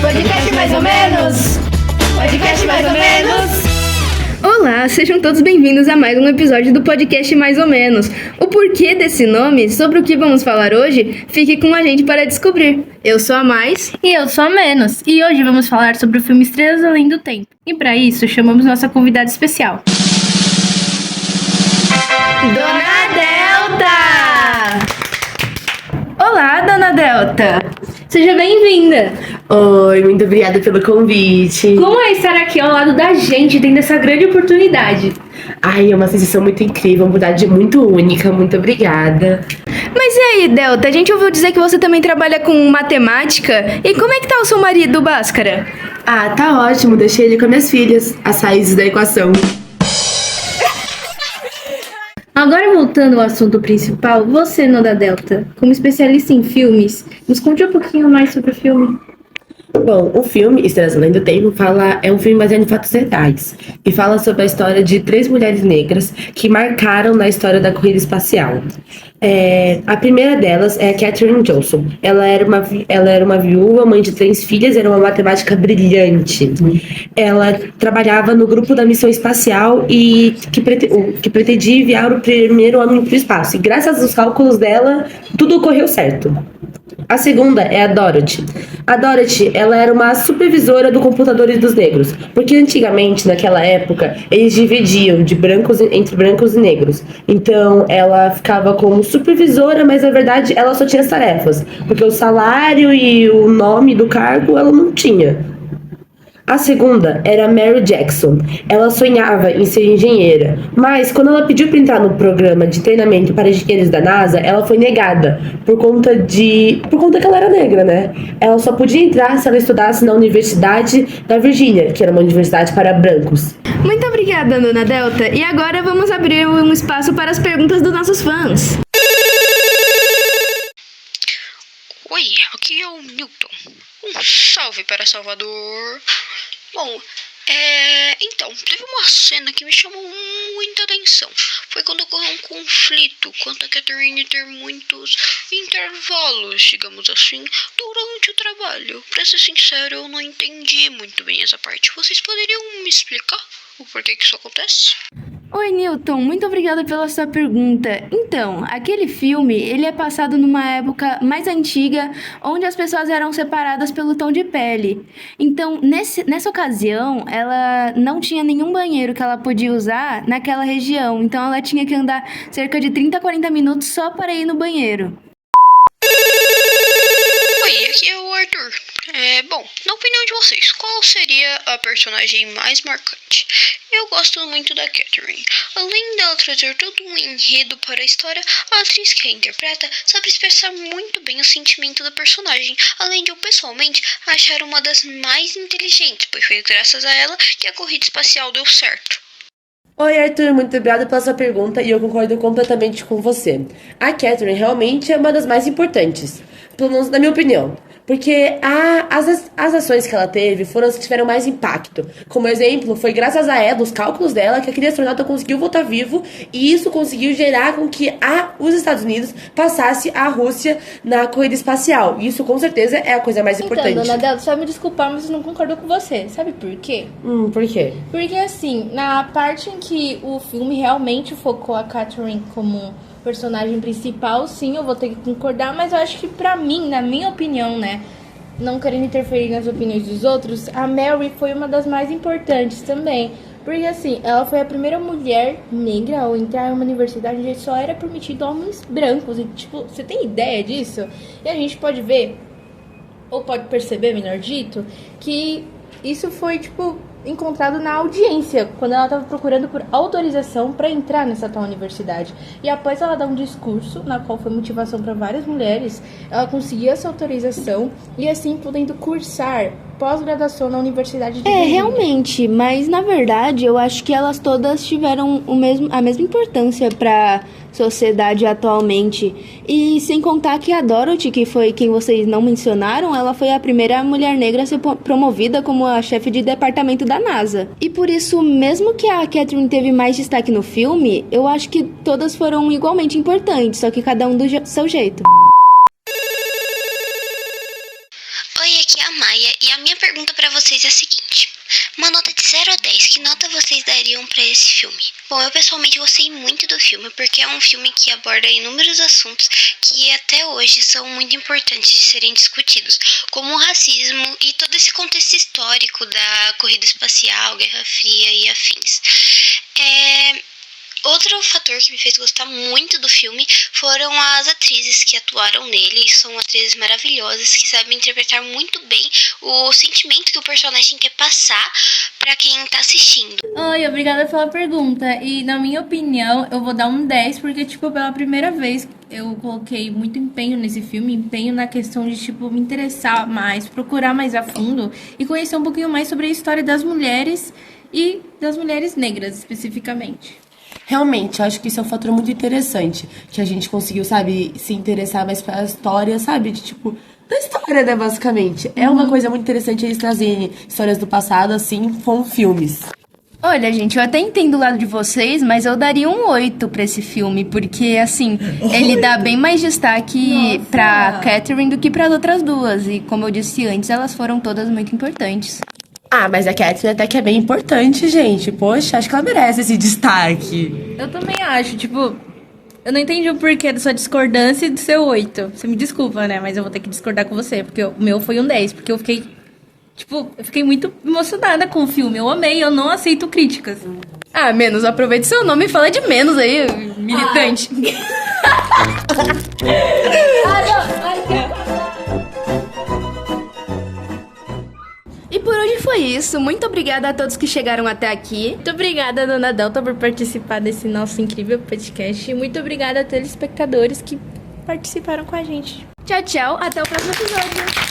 Podcast mais ou menos. Podcast mais ou menos. Olá, sejam todos bem-vindos a mais um episódio do Podcast Mais ou Menos. O porquê desse nome, sobre o que vamos falar hoje, fique com a gente para descobrir. Eu sou a Mais. E eu sou a Menos. E hoje vamos falar sobre o filme Estrelas Além do Tempo. E para isso, chamamos nossa convidada especial. Dona Delta! Olá, Dona Delta! Seja bem-vinda! Oi, muito obrigada pelo convite. Como é estar aqui ao lado da gente, tendo essa grande oportunidade? Ai, é uma sensação muito incrível, uma oportunidade muito única, muito obrigada. Mas e aí, Delta, a gente ouviu dizer que você também trabalha com matemática. E como é que tá o seu marido, Bhaskara? Ah, tá ótimo, deixei ele com as minhas filhas, as raízes da equação. Agora voltando ao assunto principal, você, Noda Delta, como especialista em filmes, nos conte um pouquinho mais sobre o filme. Bom, o filme Estrelas Além do Tempo é um filme baseado em fatos reais e fala sobre a história de 3 mulheres negras que marcaram na história da corrida espacial. A primeira delas é a Katherine Johnson. Ela era uma viúva, mãe de 3 filhas, era uma matemática brilhante. Ela trabalhava no grupo da missão espacial e que pretendia enviar o primeiro homem para o espaço. E graças aos cálculos dela, tudo ocorreu certo. A segunda é a Dorothy. A Dorothy, ela era uma supervisora do computadores dos negros, porque antigamente, naquela época, eles dividiam entre brancos e negros. Então, ela ficava como supervisora, mas na verdade ela só tinha as tarefas, porque o salário e o nome do cargo ela não tinha. A segunda era a Mary Jackson. Ela sonhava em ser engenheira, mas quando ela pediu para entrar no programa de treinamento para engenheiros da NASA, ela foi negada por conta que ela era negra, né? Ela só podia entrar se ela estudasse na Universidade da Virgínia, que era uma universidade para brancos. Muito obrigada, Dona Delta. E agora vamos abrir um espaço para as perguntas dos nossos fãs. Oi, aqui é o Newton. Um salve para Salvador. Bom, então, teve uma cena que me chamou muita atenção. Foi quando ocorreu um conflito quanto a Katherine ter muitos intervalos, digamos assim, durante o trabalho. Pra ser sincero, eu não entendi muito bem essa parte. Vocês poderiam me explicar o porquê que isso acontece? Oi, Newton, muito obrigada pela sua pergunta. Então, aquele filme, ele é passado numa época mais antiga, onde as pessoas eram separadas pelo tom de pele. Então, nessa ocasião, ela não tinha nenhum banheiro que ela podia usar naquela região. Então, ela tinha que andar cerca de 30 a 40 minutos só para ir no banheiro. Oi, aqui é o Arthur. Bom, na opinião de vocês, qual seria a personagem mais marcante? Eu gosto muito da Katherine. Além dela trazer todo um enredo para a história, a atriz que a interpreta sabe expressar muito bem o sentimento da personagem, além de eu pessoalmente achar uma das mais inteligentes, pois foi graças a ela que a corrida espacial deu certo. Oi, Arthur, muito obrigada pela sua pergunta e eu concordo completamente com você. A Katherine realmente é uma das mais importantes, pelo menos na minha opinião. Porque as ações que ela teve foram as que tiveram mais impacto. Como exemplo, foi graças a ela, os cálculos dela, que aquele astronauta conseguiu voltar vivo. E isso conseguiu gerar com que os Estados Unidos passasse a Rússia na corrida espacial. Isso, com certeza, é a coisa mais importante. Então, Dona Delta, só me desculpar, mas eu não concordo com você. Sabe por quê? Por quê? Porque, assim, na parte em que o filme realmente focou a Katherine como personagem principal, sim, eu vou ter que concordar, mas eu acho que pra mim, na minha opinião, né, não querendo interferir nas opiniões dos outros, a Mary foi uma das mais importantes também, porque assim, ela foi a primeira mulher negra ao entrar em uma universidade onde só era permitido homens brancos, e tipo, você tem ideia disso? E a gente pode ver, ou pode perceber, melhor dito, que isso foi, tipo, encontrado na audiência, quando ela estava procurando por autorização para entrar nessa tal universidade. E após ela dar um discurso, na qual foi motivação para várias mulheres, ela conseguiu essa autorização e assim podendo cursar pós-graduação na Universidade de Virgínia. Realmente, mas na verdade eu acho que elas todas tiveram a mesma importância para sociedade atualmente. E sem contar que a Dorothy, que foi quem vocês não mencionaram, ela foi a primeira mulher negra a ser promovida como a chefe de departamento da NASA. E por isso, mesmo que a Katherine teve mais destaque no filme, eu acho que todas foram igualmente importantes, só que cada um do seu jeito. Oi, aqui é a Maia e a minha pergunta pra vocês é a seguinte. Uma nota de 0 a 10, que nota vocês dariam pra esse filme? Bom, eu pessoalmente gostei muito do filme, porque é um filme que aborda inúmeros assuntos que até hoje são muito importantes de serem discutidos, como o racismo e todo esse contexto histórico da corrida espacial, Guerra Fria e afins. Outro fator que me fez gostar muito do filme foram as atrizes que atuaram nele. São atrizes maravilhosas que sabem interpretar muito bem o sentimento que o personagem quer passar pra quem tá assistindo. Oi, obrigada pela pergunta. E na minha opinião, eu vou dar um 10, porque, tipo, pela primeira vez eu coloquei muito empenho nesse filme, empenho na questão de, tipo, me interessar mais, procurar mais a fundo e conhecer um pouquinho mais sobre a história das mulheres e das mulheres negras, especificamente. Realmente, eu acho que isso é um fator muito interessante, que a gente conseguiu, sabe, se interessar mais pela história, sabe, de tipo, da história, né, basicamente. É uma coisa muito interessante eles trazerem histórias do passado, assim, com filmes. Olha, gente, eu até entendo o lado de vocês, mas eu daria um 8 pra esse filme, porque, assim, ele dá bem mais destaque pra Catherine do que pras outras duas, e como eu disse antes, elas foram todas muito importantes. Ah, mas a Catherine até que é bem importante, gente. Poxa, acho que ela merece esse destaque. Eu também acho, tipo, eu não entendi o porquê da sua discordância e do seu 8. Você me desculpa, né? Mas eu vou ter que discordar com você, porque o meu foi um 10, porque eu fiquei muito emocionada com o filme. Eu amei, eu não aceito críticas. Ah, Menos, aproveite seu nome e fala de Menos aí, militante. E por hoje foi isso. Muito obrigada a todos que chegaram até aqui. Muito obrigada, Dona Delta, por participar desse nosso incrível podcast. E muito obrigada a telespectadores que participaram com a gente. Tchau, tchau. Até o próximo episódio.